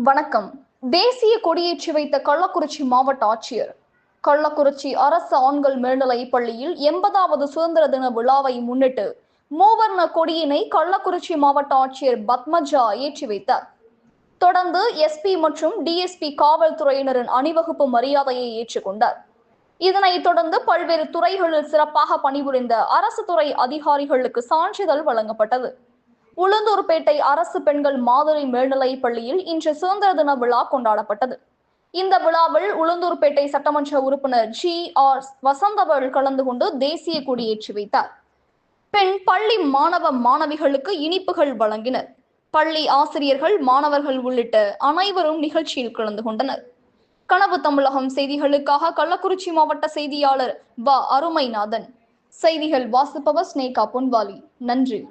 வணக்கம். தேசிய கொடியேற்றி வைத்த கள்ளக்குறிச்சி மாவட்ட ஆட்சியர். கள்ளக்குறிச்சி அரசு ஆண்கள் மேல்நிலைப் பள்ளியில் 80வது சுதந்திர தின விழாவை முன்னிட்டு மூவர்ண கொடியினை கள்ளக்குறிச்சி மாவட்ட ஆட்சியர் பத்மஜா ஏற்றி வைத்தார். தொடர்ந்து எஸ்பி மற்றும் டிஎஸ்பி காவல்துறையினரின் அணிவகுப்பு மரியாதையை ஏற்றுக்கொண்டார். இதனைத் தொடர்ந்து பல்வேறு துறைகளில் சிறப்பாக பணிபுரிந்த அரசு துறை அதிகாரிகளுக்கு சான்றிதழ் வழங்கப்பட்டது. உளுந்தூர்பேட்டை அரசு பெண்கள் மாதிரி மேல்நிலைப் பள்ளியில் இன்று சுதந்திர தின விழா கொண்டாடப்பட்டது. இந்த விழாவில் உளுந்தூர்பேட்டை சட்டமன்ற உறுப்பினர் GR வசந்தவள் கலந்து கொண்டு தேசிய கொடியேற்றி வைத்தார். பின் பள்ளி மாணவ மாணவிகளுக்கு இனிப்புகள் வழங்கினர். பள்ளி ஆசிரியர்கள், மாணவர்கள் உள்ளிட்ட அனைவரும் நிகழ்ச்சியில் கலந்து கொண்டனர். கனவு தமிழகம் செய்திகளுக்காக கள்ளக்குறிச்சி மாவட்ட செய்தியாளர் அருமைநாதன். செய்திகள் வாசிப்பவர் ஸ்னேகா பொன்வாலி. நன்றி.